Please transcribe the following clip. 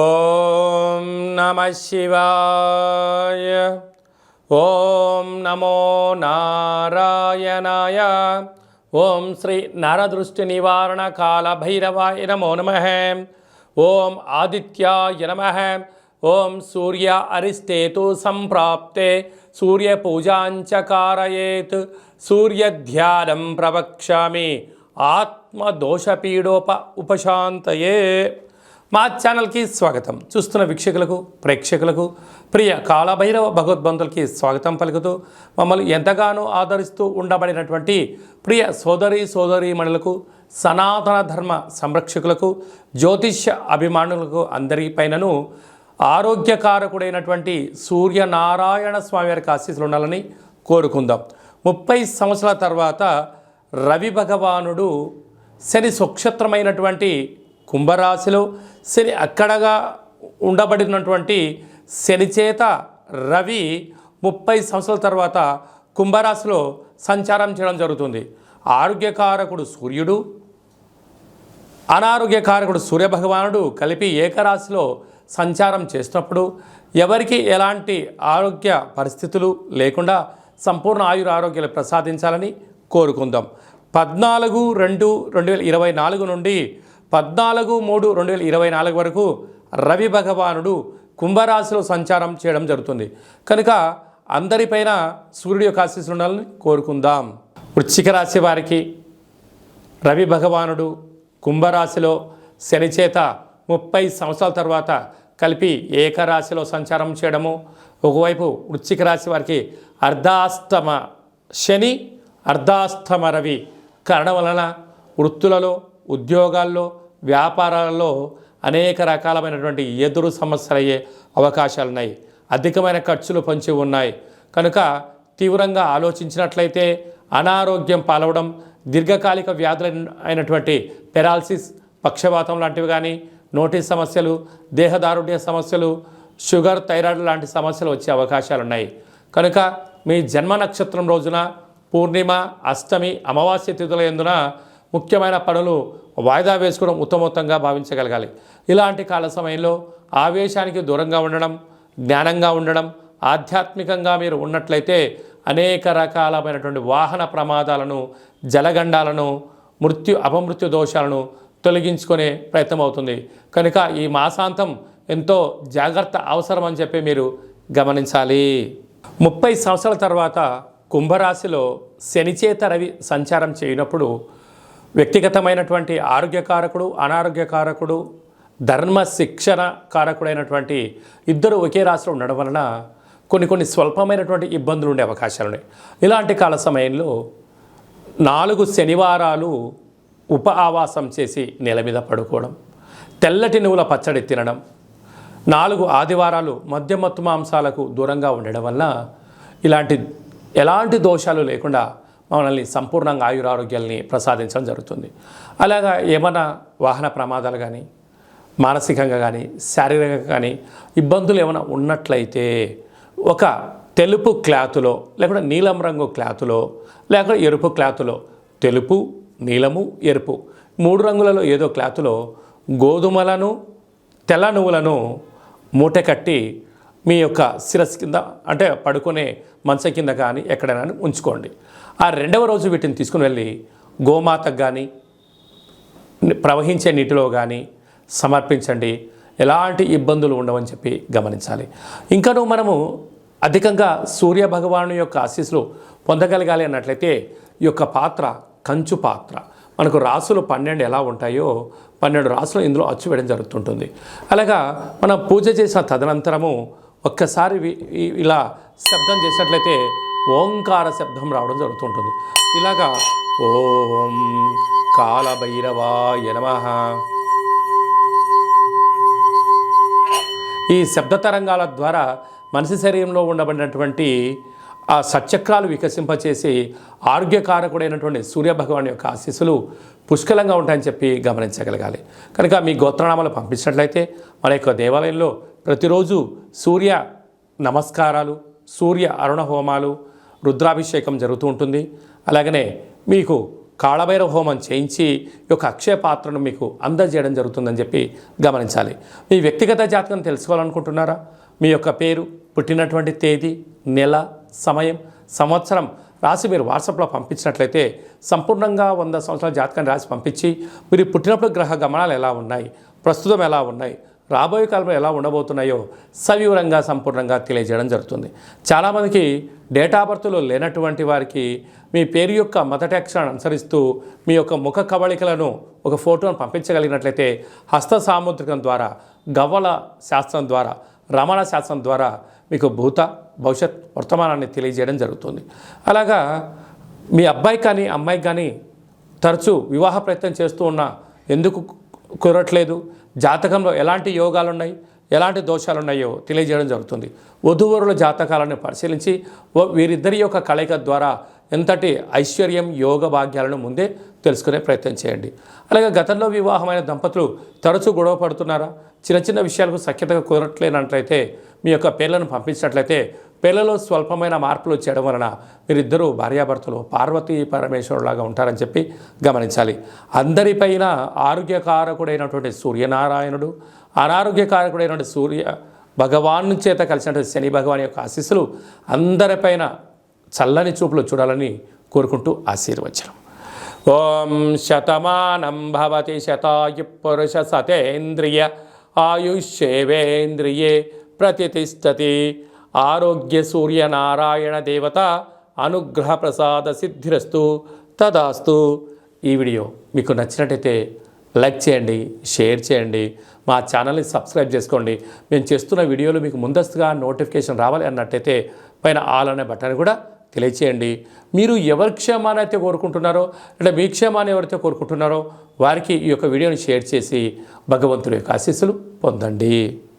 ఓం నమః శివాయ. ఓం నమో నారాయణాయ. ఓం శ్రీ నరదృష్టి నివారణ కాల భైరవాయ నమో నమః. ఓం ఆదిత్యాయ నమః. ఓం సూర్య అరిష్టేతు సంప్రాప్తే సూర్యపూజాంచ కారయేత్. సూర్యధ్యానం ప్రవక్ష్యామి ఆత్మదోషపీడోప ఉపశాంతయే. మా ఛానల్కి స్వాగతం. చూస్తున్న వీక్షకులకు ప్రేక్షకులకు ప్రియ కాలభైరవ భగవద్బంధులకి స్వాగతం పలుకుతూ మమ్మల్ని ఎంతగానో ఆదరిస్తూ ఉండబడినటువంటి ప్రియ సోదరీమణులకు, సనాతన ధర్మ సంరక్షకులకు, జ్యోతిష్య అభిమానులకు అందరిపైనను ఆరోగ్యకారకుడైనటువంటి సూర్యనారాయణ స్వామి వారికి ఆశీస్సులు ఉండాలని కోరుకుందాం. 30 సంవత్సరాల తర్వాత రవి భగవానుడు శని స్వక్షేత్రమైనటువంటి కుంభరాశిలో శని అక్కడగా ఉండబడినటువంటి శని చేత రవి 30 సంవత్సరాల తర్వాత కుంభరాశిలో సంచారం చేయడం జరుగుతుంది. ఆరోగ్యకారకుడు సూర్యుడు, అనారోగ్యకారకుడు సూర్యభగవానుడు కలిపి ఏకరాశిలో సంచారం చేసినప్పుడు ఎవరికి ఎలాంటి ఆరోగ్య పరిస్థితులు లేకుండా సంపూర్ణ ఆరోగ్యాలు ప్రసాదించాలని కోరుకుందాం. 14/2/2024 నుండి 14/3/2024 వరకు రవి భగవానుడు కుంభరాశిలో సంచారం చేయడం జరుగుతుంది. కనుక అందరిపైన సూర్యుడి యొక్క ఆశీస్సులు ఉండాలని కోరుకుందాం. వృశ్చిక రాశి వారికి రవి భగవానుడు కుంభరాశిలో శని చేత 30 సంవత్సరాల తర్వాత కలిపి ఏకరాశిలో సంచారం చేయడము. ఒకవైపు వృశ్చిక రాశి వారికి అర్ధాష్టమ శని, అర్ధాష్టమ రవి కారణం వలన వృత్తులలో, ఉద్యోగాల్లో, వ్యాపారాలలో అనేక రకాలమైనటువంటి ఎదురు సమస్యలు అయ్యే అవకాశాలు ఉన్నాయి. అధికమైన ఖర్చులు పొంచి ఉన్నాయి. కనుక తీవ్రంగా ఆలోచించినట్లయితే అనారోగ్యం పాలవడం, దీర్ఘకాలిక వ్యాధులు అయినటువంటి పెరాలసిస్, పక్షవాతం లాంటివి కానీ, నోటి సమస్యలు, దేహదారుఢ్య సమస్యలు, షుగర్, థైరాయిడ్ లాంటి సమస్యలు వచ్చే అవకాశాలు ఉన్నాయి. కనుక మీ జన్మ నక్షత్రం రోజున పూర్ణిమ, అష్టమి, అమావాస్య తిథుల యందున ముఖ్యమైన పనులు వాయిదా వేసుకోవడం ఉత్తమోత్తంగా భావించగలగాలి. ఇలాంటి కాల సమయంలో ఆవేశానికి దూరంగా ఉండడం, జ్ఞానంగా ఉండడం, ఆధ్యాత్మికంగా మీరు ఉన్నట్లయితే అనేక రకాలమైనటువంటి వాహన ప్రమాదాలను, జలగండాలను, అపమృత్యు దోషాలను తొలగించుకునే ప్రయత్నం అవుతుంది. కనుక ఈ మాసాంతం ఎంతో జాగ్రత్త అవసరం అని చెప్పి మీరు గమనించాలి. 30 సంవత్సరాల తర్వాత కుంభరాశిలో శనిచేత రవి సంచారం చేయనప్పుడు వ్యక్తిగతమైనటువంటి ఆరోగ్యకారకుడు, అనారోగ్యకారకుడు, ధర్మ శిక్షణ కారకుడైనటువంటి ఇద్దరు ఒకే రాశిలో ఉండడం వలన కొన్ని స్వల్పమైనటువంటి ఇబ్బందులు ఉండే అవకాశాలు ఉన్నాయి. ఇలాంటి కాల సమయంలో 4 శనివారాలు ఉప ఆవాసం చేసి నేల మీద పడుకోవడం, తెల్లటి నువ్వుల పచ్చడి తినడం, 4 ఆదివారాలు మద్యమత్తు మాంసాలకు దూరంగా ఉండడం వల్ల ఎలాంటి దోషాలు లేకుండా మనల్ని సంపూర్ణంగా ఆరోగ్యాల్ని ప్రసాదించడం జరుగుతుంది. అలాగా ఏమైనా వాహన ప్రమాదాలు కానీ, మానసికంగా కానీ, శారీరకంగా కానీ ఇబ్బందులు ఏమైనా ఉన్నట్లయితే ఒక తెలుపు క్లాతులో, లేకుంటే నీలం రంగు క్లాతులో, లేకుంటే ఎరుపు క్లాతులో, తెలుపు, నీలము, ఎరుపు 3 రంగులలో ఏదో క్లాతులో గోధుమలను, తెల్ల నువ్వులను మూట కట్టి మీ యొక్క శిరస్సు కింద, అంటే పడుకునే మంచం కింద కానీ ఎక్కడైనా ఉంచుకోండి. ఆ 2వ రోజు వీటిని తీసుకుని వెళ్ళి గోమాతకు కానీ, ప్రవహించే నీటిలో కానీ సమర్పించండి. ఎలాంటి ఇబ్బందులు ఉండవని చెప్పి గమనించాలి. ఇంకనూ మనము అధికంగా సూర్య భగవాను యొక్క ఆశీస్సులు పొందగలగాలి అన్నట్లయితే ఈ యొక్క పాత్ర కంచు పాత్ర. మనకు రాసులు 12 ఎలా ఉంటాయో 12 రాసులు ఇందులో అచ్చు వేయడం జరుగుతుంటుంది. అలాగా మనం పూజ చేసిన తదనంతరము ఒక్కసారి ఇలా శబ్దం చేసినట్లయితే ఓంకార శబ్దం రావడం జరుగుతుంటుంది. ఇలాగా ఓం కాలభైరవాయ నమః. ఈ శబ్ద తరంగాల ద్వారా మనిషి శరీరంలో ఉండబడినటువంటి ఆ సచక్రాలు వికసింపచేసి ఆరోగ్యకారకుడైనటువంటి సూర్యభగవాన్ యొక్క ఆశీస్సులు పుష్కలంగా ఉంటాయని చెప్పి గమనించగలగాలి. కనుక మీ గోత్రనామాలు పంపించినట్లయితే మన యొక్క దేవాలయంలో ప్రతిరోజు సూర్య నమస్కారాలు, సూర్య అరుణ హోమాలు, రుద్రాభిషేకం జరుగుతూ ఉంటుంది. అలాగనే మీకు కాళభైరవ హోమం చేయించి ఈ యొక్క అక్షయ పాత్రను మీకు అందజేయడం జరుగుతుందని చెప్పి గమనించాలి. మీ వ్యక్తిగత జాతకం తెలుసుకోవాలనుకుంటున్నారా? మీ యొక్క పేరు, పుట్టినటువంటి తేదీ, నెల, సమయం, సంవత్సరం రాసి మీరు వాట్సాప్లో పంపించినట్లయితే సంపూర్ణంగా 100 సంవత్సరాల జాతకాన్ని రాసి పంపించి మీరు పుట్టినప్పుడు గ్రహ గమనాలు ఎలా ఉన్నాయి, ప్రస్తుతం ఎలా ఉన్నాయి, రాబోయే కాలంలో ఎలా ఉండబోతున్నాయో సవివరంగా సంపూర్ణంగా తెలియజేయడం జరుగుతుంది. చాలామందికి డేటా బర్త్లో లేనటువంటి వారికి మీ పేరు యొక్క మొదటి అక్షరాన్ని అనుసరిస్తూ మీ యొక్క ముఖ కవళికలను ఒక ఫోటోను పంపించగలిగినట్లయితే హస్త సాముద్రికం ద్వారా, గవ్వల శాస్త్రం ద్వారా, రమణ శాస్త్రం ద్వారా మీకు భూత భవిష్యత్ వర్తమానాన్ని తెలియజేయడం జరుగుతుంది. అలాగా మీ అబ్బాయి కానీ అమ్మాయికి కానీ తరచూ వివాహ ప్రయత్నం చేస్తూ ఉన్నా ఎందుకు కుదరట్లేదు, జాతకంలో ఎలాంటి యోగాలు ఉన్నాయి, ఎలాంటి దోషాలు ఉన్నాయో తెలియజేయడం జరుగుతుంది. వధూవరుల జాతకాలను పరిశీలించి వీరిద్దరి యొక్క కలయిక ద్వారా ఎంతటి ఐశ్వర్యం, యోగ భాగ్యాలను ముందే తెలుసుకునే ప్రయత్నం చేయండి. అలాగే గతంలో వివాహమైన దంపతులు తరచూ గొడవ పడుతున్నారా? చిన్న చిన్న విషయాలకు సఖ్యతగా కుదరట్లేనట్లయితే మీ యొక్క పేర్లను పంపించినట్లయితే పిల్లలు స్వల్పమైన మార్పులు చేయడం వలన మీరిద్దరూ భార్యాభర్తలు పార్వతీ పరమేశ్వరులాగా ఉంటారని చెప్పి గమనించాలి. అందరిపైన ఆరోగ్యకారకుడైనటువంటి సూర్యనారాయణుడు, అనారోగ్యకారకుడైనటువంటి సూర్య భగవాను చేత కలిసినటువంటి శని భగవాన్ యొక్క ఆశీస్సులు అందరిపైన చల్లని చూపులు చూడాలని కోరుకుంటూ ఆశీర్వచనం. ఓం శతమానం భవతి శతాయు పురుష సతేంద్రియ ఆయుష్యేవేంద్రియే ప్రతిష్టతి. ఆరోగ్య సూర్యనారాయణ దేవత అనుగ్రహ ప్రసాద సిద్ధిరస్తు తదాస్తు. ఈ వీడియో మీకు నచ్చినట్టయితే లైక్ చేయండి, షేర్ చేయండి, మా ఛానల్ని సబ్స్క్రైబ్ చేసుకోండి. మేము చేస్తున్న వీడియోలు మీకు ముందస్తుగా నోటిఫికేషన్ రావాలి అన్నట్టయితే పైన ఆల్ అనే బటన్ కూడా తెలియచేయండి. మీరు ఎవరి క్షేమాన్ని అయితే కోరుకుంటున్నారో, అంటే మీ క్షేమాన్ని ఎవరైతే కోరుకుంటున్నారో వారికి ఈ యొక్క వీడియోని షేర్ చేసి భగవంతుడి యొక్క ఆశీస్సులు పొందండి.